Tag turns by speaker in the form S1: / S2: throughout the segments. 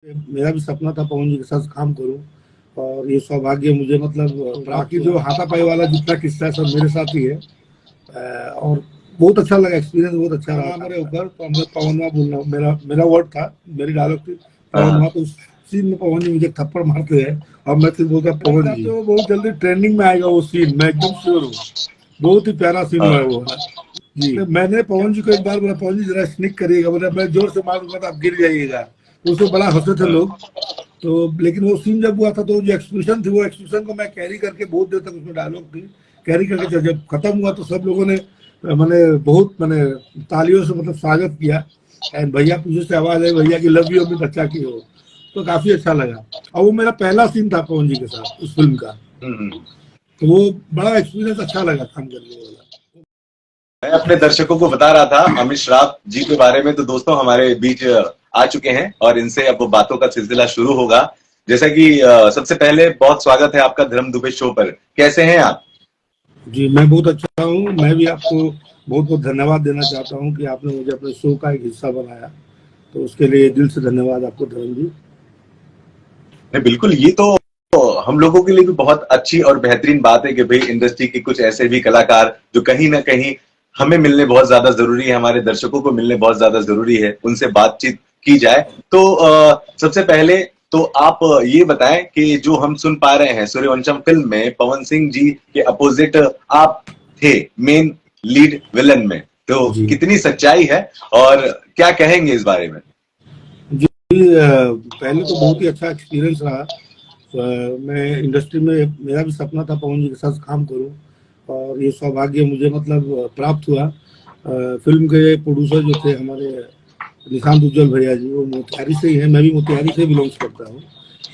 S1: मेरा भी सपना था पवन जी के साथ काम करूं और ये सौभाग्य मुझे मतलब बाकी जो हाथापाई वाला जितना किस्सा है सब मेरे साथ ही है। और बहुत अच्छा लगा, एक्सपीरियंस बहुत अच्छा रहा मेरे ऊपर। तो मैं पवनवा बोल रहा हूँ, मेरा मेरा वर्ड था, मेरी डायलॉग थी पवनवा। तो उस सीन में पवन जी मुझे थप्पड़ मारते हैं और मैं फिर बोलता पवन जी। तो बहुत जल्दी ट्रेंडिंग में आएगा वो सीन, मैं एकदम श्योर हूँ। बहुत ही प्यारा सीन हुआ है वो जी। मैंने पवन जी को एक बार बोला पवन जी जरा स्निक करिएगा, बोला मैं जोर से मारूंगा तो आप गिर जाइएगा। उससे बड़ा हंसे थे लोग। तो लेकिन वो सीन जब हुआ था तो जो एक्सप्रेशन थी वो एक्सप्रेशन को मैं कैरी करके बहुत देर तक उसमें डायलॉग थी कैरी करके जब खत्म हुआ तो सब लोगों ने मैंने बहुत मैंने तालियों से मतलब स्वागत किया। एंड भैया पीछे से आवाज आई भैया की लव यू अमित अच्छा की हो। तो काफी अच्छा लगा और वो मेरा पहला सीन था पवन जी के साथ उस फिल्म का। तो वो बड़ा एक्सपीरियंस अच्छा लगा काम करने वाला।
S2: मैं अपने दर्शकों को बता रहा था अमित श्राफ जी के बारे में, तो दोस्तों हमारे बीच आ चुके हैं और इनसे अब बातों का सिलसिला शुरू होगा। जैसा कि सबसे पहले बहुत स्वागत है आपका धर्म दुबे शो पर। कैसे हैं आप?
S1: जी मैं बहुत अच्छा हूँ। मैं भी आपको बहुत बहुत धन्यवाद देना चाहता हूँ कि आपने मुझे अपने शो का एक हिस्सा बनाया, तो उसके लिए दिल से धन्यवाद आपको धर्म जी।
S2: बिल्कुल, ये तो हम लोगों के लिए भी बहुत अच्छी और बेहतरीन बात है कि भाई इंडस्ट्री के कुछ ऐसे भी कलाकार जो कहीं ना कहीं हमें मिलने बहुत ज्यादा जरूरी है, हमारे दर्शकों को मिलने बहुत ज्यादा जरूरी है, उनसे बातचीत की जाए। तो सबसे पहले तो आप ये बताएं कि जो हम सुन पा रहे हैं सूर्यवंशम फिल्म में पवन सिंह जी के अपोजिट आप थे मेन लीड विलन में, तो कितनी सच्चाई है और क्या कहेंगे इस बारे में?
S1: जी पहले तो बहुत ही अच्छा एक्सपीरियंस रहा। मैं इंडस्ट्री में मेरा भी सपना था पवन जी के साथ काम करूं और ये सौभाग्य मुझे मतलब प्राप्त हुआ। फिल्म के प्रोड्यूसर जो थे हमारे निशांत उज्जवल भैया जी, वो मोतिहारी से ही हैं, मैं भी मोतिहारी से बिलोंग्स करता हूँ।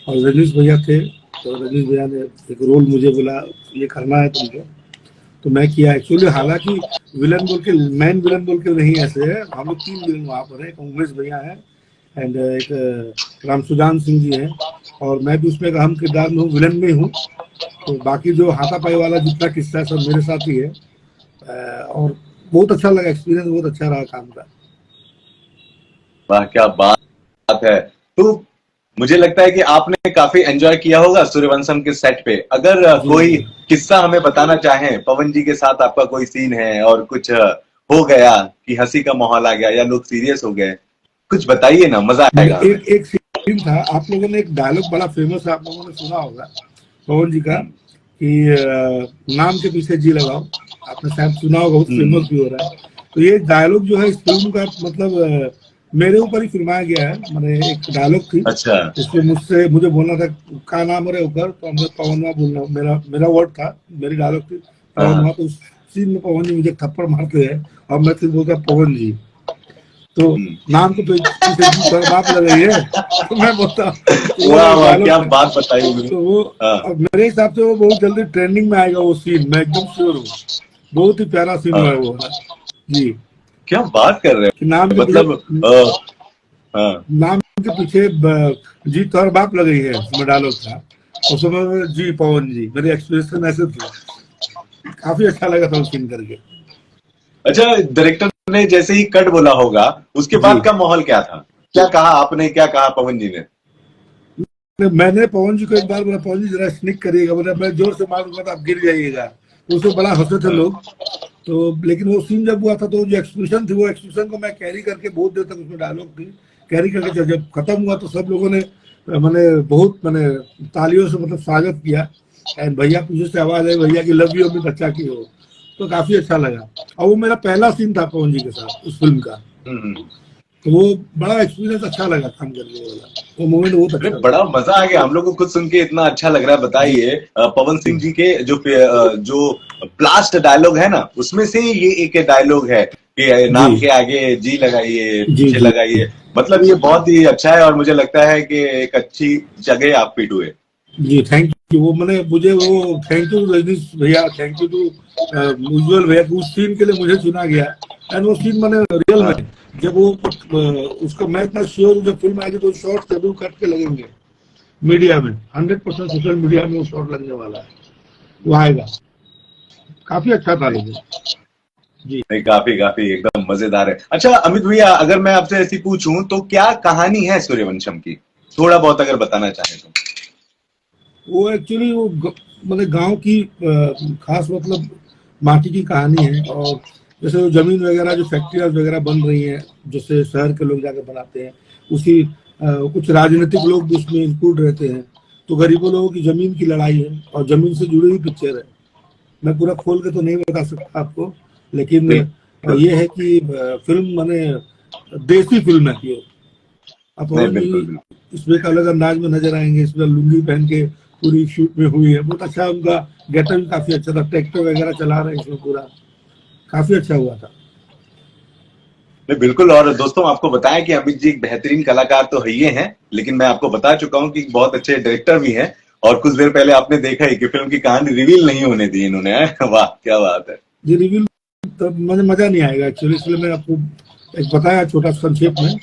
S1: और रजनीश भैया थे, तो रजनीश भैया ने एक रोल मुझे बोला ये करना है तुमको, तो मैं किया एक्चुअली। हालांकि विलन बोल के मैन विलन बोल के नहीं, ऐसे है हम लोग 3 विलन वहाँ पर है। एक उमेश भैया है एंड एक रामसुजान सिंह जी हैं और मैं भी उसमें एक अहम किरदार में हूँ, विलन में हूँ। तो बाकी जो हाथापाई वाला जितना किस्सा है सब मेरे साथ ही है। और बहुत अच्छा लगा, एक्सपीरियंस बहुत अच्छा रहा काम का।
S2: वाह क्या बात है। तो मुझे लगता है कि आपने काफी एंजॉय किया होगा सूर्यवंशम के सेट पे। अगर कोई किस्सा हमें बताना चाहें, पवन जी के साथ आपका कोई सीन है और कुछ हो गया कि हंसी का माहौल आ गया या लोग सीरियस हो गए, कुछ बताइए ना, मजा आएगा।
S1: एक सीन था, आप लोगों ने एक डायलॉग बड़ा फेमस है, आप लोगों ने सुना होगा पवन जी का कि नाम के पीछे जी लगाओ। आपने शायद सुना होगा, बहुत फेमस भी हो रहा है। तो ये डायलॉग जो है इस फिल्म का मतलब मेरे ऊपर ही फिल्माया गया है। मैंने एक डायलॉग थी
S2: अच्छा।
S1: उसमें मुझे बोलना था का नाम है ऊपर, तो मैं पवनवा बोल रहा हूँ, मेरा वर्ड था, मेरी डायलॉग थी पवनवा। तो उस सीन में पवन जी मुझे थप्पड़ मारते हैं और मैं फिर बोलता पवन जी। तो नाम के पीछे जी पर बात लग रही है, तो मैं बोलता
S2: क्या बात बताई।
S1: तो वो मेरे हिसाब से वो बहुत जल्दी ट्रेंडिंग में आएगा वो सीन, मैं एकदम श्योर हूँ। बहुत ही प्यारा सीन हुआ है वो जी।
S2: क्या बात कर रहे हैं,
S1: नाम के
S2: मतलब
S1: नाम के पीछे जी तोहर बाप लग रही है, उसमें डायलॉग था। उस समय जी पवन जी, मेरे एक्सप्रेशन ऐसे थे। काफी अच्छा लगा था वो सीन करके।
S2: अच्छा, डायरेक्टर ने जैसे ही कट बोला होगा उसके बाद का माहौल क्या था? क्या कहा आपने, क्या कहा पवन जी ने?
S1: मैंने पवन जी को एक बार बोला पवन जी जरा स्निक करिएगा, बोला मैं जोर से मारूंगा तो आप गिर जाइएगा। उससे बड़ा हंसे थे लोग। तो लेकिन वो सीन जब हुआ था तो जो एक्सप्रेशन थी वो एक्सप्रेशन को मैं कैरी करके बहुत देर तक उसमें डायलॉग थी कैरी करके जब खत्म हुआ तो सब लोगों ने मैंने बहुत मैंने तालियों से मतलब स्वागत किया। एंड भैया पीछे से आवाज आई भैया की लव यू अमित अच्छा की हो। तो काफी अच्छा लगा और वो मेरा पहला सीन था पवन जी के साथ उस फिल्म का। तो वो बड़ा एक्सपीरियंस अच्छा लगा काम करने वाला, वो मोमेंट बहुत अच्छा।
S2: बड़ा मजा आ गया हम लोग को खुद सुन के, इतना अच्छा लग रहा है। बताइए पवन सिंह जी के जो ब्लास्ट डायलॉग है ना, उसमें से ये एक डायलॉग है कि नाम के आगे जी लगाइए, पीछे लगाइए। मतलब ये बहुत ही अच्छा है और मुझे लगता है कि एक अच्छी जगह आप फिट हुए।
S1: जी थैंक यू। वो मैंने मुझे वो थैंक यू रजनीश भैया, थैंक यू टू उज्जवल भैया, उस सीन के लिए मुझे चुना गया। एंड वो सीन मैंने रियल में जब वो उसका मैं इतना श्योर हूँ जब फिल्म आएगी तो शॉर्ट जरूर कट के लगेंगे मीडिया में, 100% सोशल मीडिया में वो शॉर्ट लगने वाला है, वो आएगा। काफी अच्छा था लेकिन जी।
S2: काफी काफी एकदम मजेदार है। अच्छा अमित भैया, अगर मैं आपसे ऐसी पूछूं तो क्या कहानी है सूर्यवंशम की? थोड़ा बहुत अगर बताना चाहें तो।
S1: वो एक्चुअली वो मतलब गांव की खास मतलब माटी की कहानी है। और जैसे वो जमीन वगैरह जो फैक्ट्रियां वगैरह बन रही हैं, जैसे शहर के लोग जाकर बनाते हैं, उसी कुछ राजनीतिक लोग भी उसमें इंक्लूड रहते हैं। तो गरीबों लोगों की जमीन की लड़ाई है और जमीन से जुड़ी हुई पिक्चर है। मैं पूरा खोल के तो नहीं बता सकता आपको, लेकिन
S2: बिल्कुल।
S1: ये है कि फिल्म माने देसी फिल्म है प्योर। अब
S2: नहीं,
S1: पवन
S2: बिल्कुल
S1: जी
S2: बिल्कुल।
S1: इसमें एक अलग अंदाज में नजर आएंगे, इसमें लुंगी पहन के पूरी शूट में हुई है, बहुत अच्छा उनका गेटअप भी काफी अच्छा था, ट्रैक्टर वगैरह चला रहे हैं इसमें पूरा, काफी अच्छा हुआ था।
S2: नहीं, बिल्कुल। और दोस्तों आपको बताया कि अमित जी एक बेहतरीन कलाकार तो है ही हैं, लेकिन मैं आपको बता चुका हूं कि बहुत अच्छे डायरेक्टर भी हैं। और कुछ देर पहले आपने देखा ही कि फिल्म की कहानी रिवील नहीं होने दी इन्होंने। वाह क्या बात है।
S1: ये रिव्यू तब मुझे मजा नहीं आएगा एक्चुअली, इसलिए मैं आपको एक बताया छोटा संक्षेप में।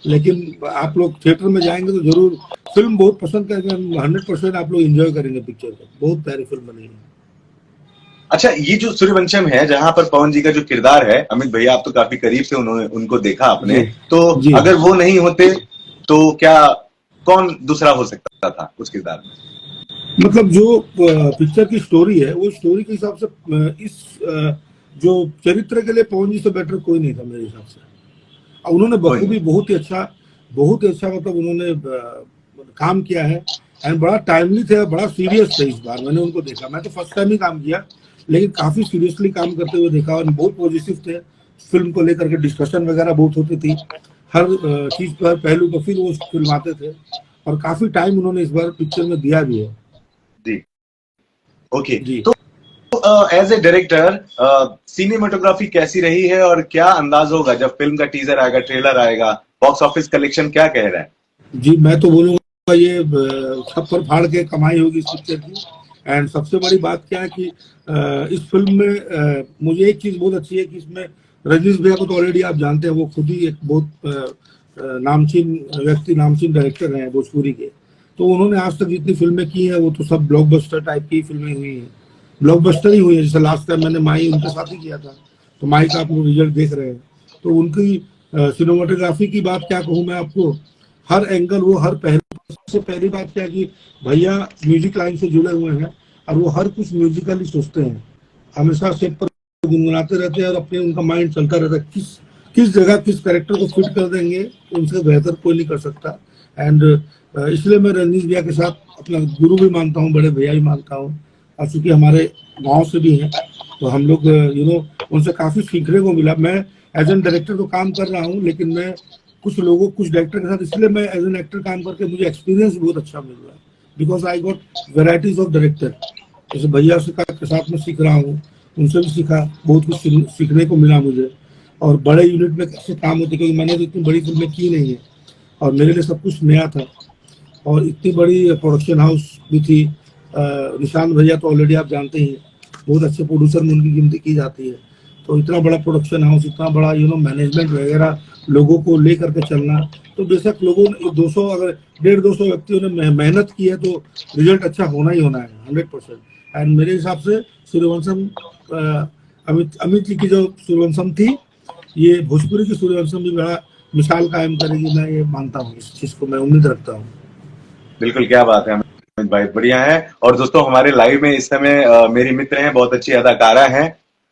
S1: लेकिन आप लोग थिएटर में जाएंगे तो जरूर फिल्म बहुत पसंद करेंगे, 100% आप लोग एंजॉय करेंगे पिक्चर को, बहुत प्यारी फिल्म बनी है।
S2: अच्छा, ये जो सूर्यवंशम है जहां पर पवन जी का जो किरदार है, अमित भैया आप तो काफी करीब से उन्होंने उनको देखा आपने,
S1: जी
S2: तो
S1: जी।
S2: अगर वो नहीं होते तो क्या कौन दूसरा हो सकता था उस किरदार में?
S1: मतलब जो पिक्चर की स्टोरी है, वो स्टोरी के हिसाब से इस जो चरित्र के लिए पवन जी से बेटर कोई नहीं था मेरे हिसाब से। और उन्होंने
S2: कोई नहीं।
S1: बखूबी बहुत ही अच्छा मतलब उन्होंने काम किया है। एंड बड़ा टाइमली थे, बड़ा सीरियस थे। इस बार मैंने उनको देखा, मैं तो फर्स्ट टाइम ही काम किया, लेकिन काफी सीरियसली काम करते हुए देखा और बहुत पॉजिटिव थे। फिल्म को लेकर के डिस्कशन वगैरह बहुत होती थी, हर चीज पर पहलू पर फिर वो फिल्माते थे। और काफी टाइम उन्होंने इस बार पिक्चर में दिया भी है।
S2: जी। ओके।
S1: जी।
S2: तो एज ए डायरेक्टर सिनेमेटोग्राफी कैसी रही है और क्या अंदाज होगा जब फिल्म का टीजर आएगा, ट्रेलर आएगा, बॉक्स ऑफिस कलेक्शन क्या कह रहा है?
S1: जी मैं तो बोलूंगा ये छप्पर फाड़ के कमाई होगी इस पिक्चर की। एंड सबसे बड़ी बात क्या है कि इस फिल्म में मुझे एक चीज बहुत अच्छी है कि इसमें रजनीश भैया को तो ऑलरेडी आप जानते हैं, वो खुद ही एक बहुत नामचीन व्यक्ति, नामचीन डायरेक्टर हैं भोजपुरी के। तो उन्होंने आज तक जितनी फिल्में की हैं वो तो सब ब्लॉकबस्टर टाइप की फिल्में हुई हैं, ब्लॉकबस्टर ही हुई है। जैसे लास्ट टाइम मैंने माई उनके साथ ही किया था, तो माई का आप लोग रिजल्ट देख रहे हैं। तो उनकी सिनेमाटोग्राफी की बात क्या कहूँ मैं आपको, हर एंगल वो हर पहलू। सबसे पहली बात क्या है कि भैया म्यूजिक लाइन से जुड़े हुए हैं और वो हर कुछ म्यूजिकली सोचते हैं, हमेशा सेट पर गुनगुनाते रहते हैं और अपने उनका माइंड चलता रहता है किस किस जगह किस कैरेक्टर को फिट कर देंगे, उनसे बेहतर कोई नहीं कर सकता। एंड इसलिए मैं रजनीश भैया के साथ अपना गुरु भी मानता हूँ, बड़े भैया भी मानता हूँ। और चूंकि हमारे गांव से भी हैं, तो हम लोग उनसे काफी सीखने को मिला। मैं एज एन डायरेक्टर तो काम कर रहा हूँ, लेकिन मैं कुछ लोगों कुछ डायरेक्टर के साथ, इसलिए मैं एज एन एक्टर काम करके मुझे एक्सपीरियंस बहुत अच्छा मिल रहा है, because I got varieties of director. जैसे भैया से के साथ में सीख रहा हूँ, उनसे भी सीखा, बहुत कुछ सीखने को मिला मुझे। और बड़े यूनिट में कैसे काम होते, क्योंकि मैंने तो इतनी बड़ी फिल्में की नहीं है और मेरे लिए सब कुछ नया था। और इतनी बड़ी प्रोडक्शन हाउस भी थी। निशांत भैया तो ऑलरेडी आप जानते ही हैं, बहुत अच्छे प्रोड्यूसर में उनकी गिनती की जाती है। तो इतना बड़ा प्रोडक्शन हाउस, इतना बड़ा मैनेजमेंट वगैरह, लोगों को लेकर के चलना, तो बेशक लोगों ने 200 अगर 150-200 व्यक्तियों ने मेहनत की है तो रिजल्ट अच्छा होना ही होना है 100%। एंड मेरे हिसाब से सूर्यवंशम, अमित अमित जी की जो सूर्यवंशम थी, ये भोजपुरी की सूर्यवंशम भी बड़ा मिसाल कायम करेगी, मैं ये मानता हूँ, इस चीज को मैं उम्मीद रखता हूँ।
S2: बिल्कुल, क्या बात है अमित भाई, बढ़िया है। और दोस्तों हमारे लाइव में इस समय मेरी मित्र हैं, बहुत अच्छी अदाकारा हैं,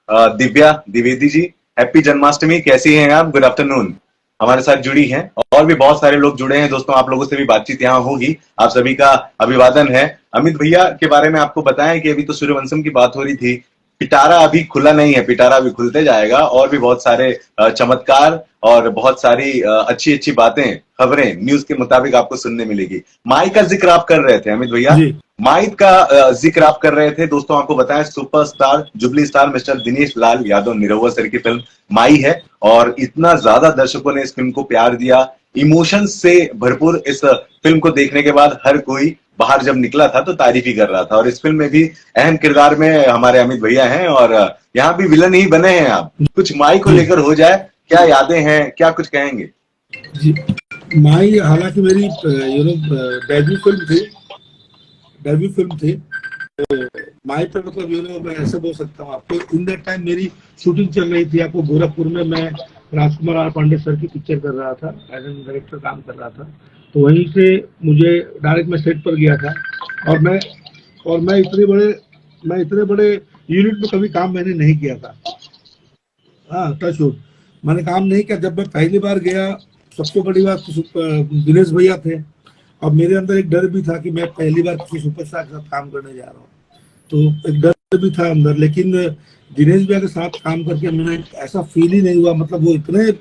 S2: दिव्या द्विवेदी जी। हैप्पी जन्माष्टमी, कैसी हैं आप? Good afternoon. हमारे साथ जुड़ी हैं और भी बहुत सारे लोग जुड़े हैं। दोस्तों आप लोगों से भी बातचीत यहाँ होगी, आप सभी का अभिवादन है। अमित भैया के बारे में आपको बताएं कि अभी तो सूर्यवंशम की बात हो रही थी, पिटारा अभी खुला नहीं है, पिटारा अभी खुलते जाएगा और भी बहुत सारे चमत्कार और बहुत सारी अच्छी अच्छी बातें, खबरें न्यूज के मुताबिक आपको सुनने मिलेगी। माई का जिक्र आप कर रहे थे अमित भैया,
S1: जी
S2: माई का जिक्र आप कर रहे थे। दोस्तों आपको बताएं, superstar jubilee star mister Dinesh Lal Yadav Nirahua sir की फिल्म माई है और इतना ज्यादा दर्शकों ने इस फिल्म को प्यार दिया, इमोशन से भरपूर। इस फिल्म को देखने के बाद हर कोई बाहर जब निकला था तो तारीफ ही कर रहा था। और इस फिल्म में भी अहम किरदार में हमारे अमित भैया हैं और यहाँ भी विलन ही बने हैं आप। कुछ माई को लेकर हो जाए, क्या यादें हैं, क्या कुछ कहेंगे?
S1: जी, माई हालांकि मेरी डेब्यू फिल्म थी, डेब्यू फिल्म थी माई पे। मतलब मैं ऐसे बोल सकता हूँ आपको, इन दैट टाइम मेरी शूटिंग चल रही थी आपको गोरखपुर में, मैं राजकुमार आर पांडे सर की पिक्चर कर रहा था, एज एन डायरेक्टर काम कर रहा था। तो वहीं से मुझे डायरेक्ट मैं सेट पर गया था। और मैं इतने बड़े यूनिट में कभी काम मैंने नहीं किया था। हाँ, टच वुड, मैंने काम नहीं किया। जब मैं पहली बार गया, सबसे बड़ी बात दिनेश भैया थे, और मेरे अंदर एक डर भी था कि मैं पहली बार किसी सुपरस्टार के साथ काम करने जा रहा हूँ, तो एक डर भी था अंदर। लेकिन दिनेश भैया के साथ काम करके मैंने ऐसा फील ही नहीं हुआ। मतलब वो इतने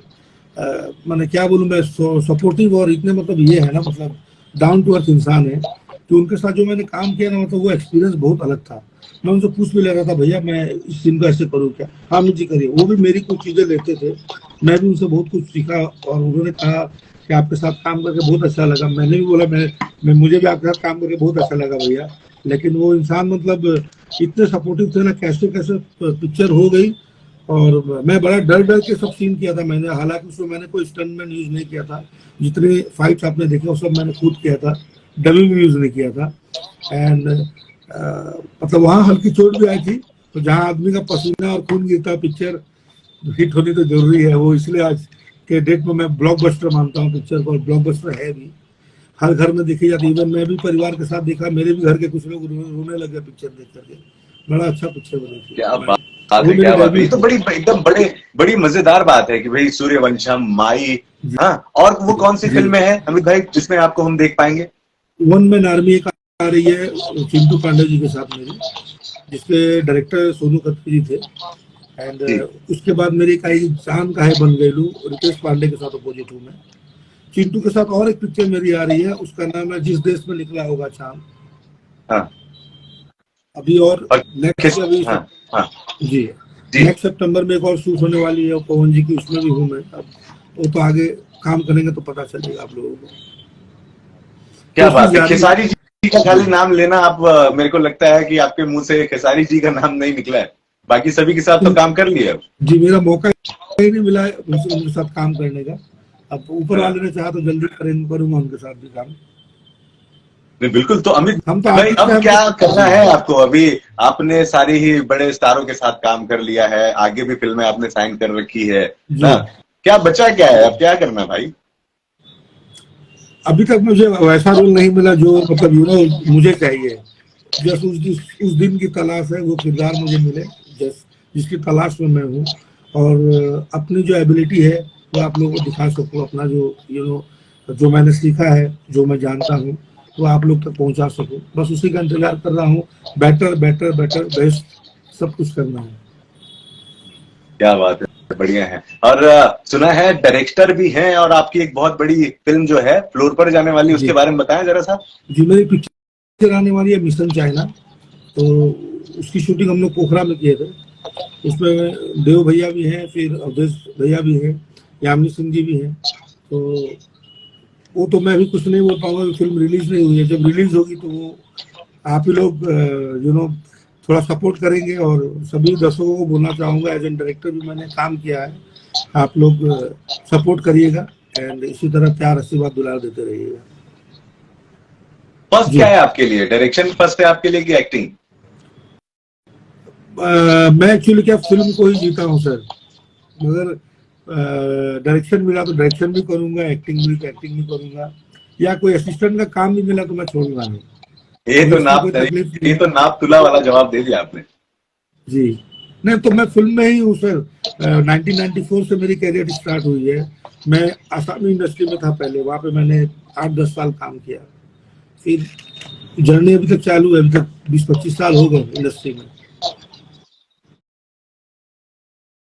S1: मैंने क्या बोलूँ मैं, सपोर्टिव और इतने मतलब ये है ना, मतलब डाउन टू अर्थ इंसान है कि उनके साथ जो मैंने काम किया ना, मतलब वो एक्सपीरियंस बहुत अलग था। मैं उनसे पूछ भी ले रहा था, भैया मैं इस सीन को ऐसे करूँ क्या? हाँ जी करिए। वो भी मेरी कुछ चीजें लेते थे, मैं भी उनसे बहुत कुछ सीखा। और उन्होंने कहा कि आपके साथ काम करके बहुत अच्छा लगा। मैंने भी बोला मैं मुझे भी आपके साथ काम करके बहुत अच्छा लगा भैया। लेकिन वो इंसान मतलब इतने सपोर्टिव थे ना, कैसे कैसे पिक्चर हो गई। और मैं बड़ा डर डर के सब सीन किया था मैंने। हालांकि उसमें मैंने कोई स्टंटमैन यूज नहीं किया था। जितने फाइट्स आपने देखे वो सब मैंने खुद किया था, डबल भी यूज नहीं किया था। एंड मतलब वहाँ हल्की चोट भी आई थी। तो जहाँ आदमी का पसीना और खून गिरता, पिक्चर हिट होनी तो जरूरी है वो। इसलिए आज के डेट में मैं ब्लॉकबस्टर मानता हूँ पिक्चर को, और ब्लॉकबस्टर है भी। हर घर में देखी जाती है। इवन मैं भी परिवार के साथ देखा, मेरे भी घर के कुछ लोग रोने लगे पिक्चर देख करके। बड़ा अच्छा पिक्चर बनी थी।
S2: क्या बात है, क्या बात है। ये तो बड़ी एकदम बड़ी मजेदार बात है कि भाई सूर्यवंशम, माई, हाँ, और वो कौन सी फिल्म में है अमित भाई जिसमें आपको हम देख पाएंगे?
S1: वन मैन आर्मी एक आ रही है चिंटू पांडे जी के साथ मेरी, जिसके डायरेक्टर सोनू खत्री जी थे। एंड उसके बाद मेरी एक आई चांद का है बन गयलू, रितेश पांडे के साथ अपोजिट हूँ मैं। चिंटू के साथ और एक पिक्चर मेरी आ रही है, उसका नाम है जिस देश में निकला होगा चांद।
S2: हाँ।
S1: अभी और नेक्स्ट अभी
S2: हाँ, हाँ,
S1: जी नेक्स्ट सितंबर में एक और शूट होने वाली है पवन जी की, उसमें भी हूँ मैं। अब वो तो आगे काम करेंगे तो पता चलेगा आप लोगों को।
S2: क्या बात है। खेसारी जी का खाली नाम लेना, आप मेरे को लगता है कि आपके मुंह से खेसारी जी का नाम नहीं निकला है। बाकी सभी के साथ तो काम कर लिया
S1: जी। मेरा मौका ही नहीं मिला है उनके साथ काम करने का। अब ऊपर वाले ने चाहा तो जल्दी करूंगा उनके साथ भी काम।
S2: नहीं बिल्कुल। तो अमित
S1: हम
S2: भाई अब क्या करना है आपको? अभी आपने सारे ही बड़े स्टारों के साथ काम कर लिया है, आगे भी फिल्में आपने साइन कर रखी है ना, क्या बचा क्या है? अब क्या करना है भाई?
S1: अभी तक मुझे वैसा रोल नहीं मिला जो मतलब मुझे चाहिए। जस्ट उस दिन की तलाश है, वो किरदार मुझे मिले जिसकी तलाश में मैं हूँ। और अपनी जो एबिलिटी है वो आप लोगों को दिखा सकूँ। अपना जो जो मैंने सीखा है, जो मैं जानता हूँ, वो आप लोग तक पहुंचा सकूं। बस उसी का इंतजार कर रहा हूँ। बेटर बेटर बेटर बेस्ट सब कुछ करना है।
S2: क्या बात है, बढ़िया है। और सुना है डायरेक्टर भी हैं, और आपकी एक बहुत बड़ी फिल्म जो है फ्लोर पर जाने वाली, उसके बारे में बताएं जरा सा।
S1: जी, मेरी पिक्चर आने वाली है मिशन चाइना। तो उसकी शूटिंग हम लोग पोखरा में किए थे। उसमें देव भैया भी हैं, फिर अवधेश भैया भी हैं, यामिनी सिंह जी भी हैं। तो वो तो मैं भी कुछ नहीं बोल पाऊंगा, फिल्म रिलीज नहीं हुई है। जब रिलीज होगी तो वो आप ही लोग थोड़ा सपोर्ट करेंगे। और सभी दर्शकों को बोलना चाहूंगा, एज एन डायरेक्टर भी मैंने काम किया है, आप लोग सपोर्ट करिएगा। एंड इसी तरह प्यार आशीर्वाद दुलार देते रहिएगा।
S2: फर्स्ट क्या है आपके लिए? डायरेक्शन फर्स्ट है आपके लिए कि एक्टिंग?
S1: मैं एक्चुअली क्या फिल्म को ही जीता हूँ सर। मगर डायरेक्शन मिला तो डायरेक्शन भी करूंगा, एक्टिंग मिली तो एक्टिंग भी करूंगा, या कोई असिस्टेंट का काम भी मिला तो मैं छोड़ूंगा नहीं।
S2: ये तो नाप तुला वाला जवाब दे दिया आपने।
S1: जी नहीं, तो मैं फिल्म में ही हूँ सर। 1994 से मेरी कैरियर स्टार्ट हुई है। मैं आसामी इंडस्ट्री में था पहले, वहाँ पे मैंने 8-10 साल काम किया। फिर जर्नी अभी तक चालू है, अभी तक 20-25 साल हो गए इंडस्ट्री में।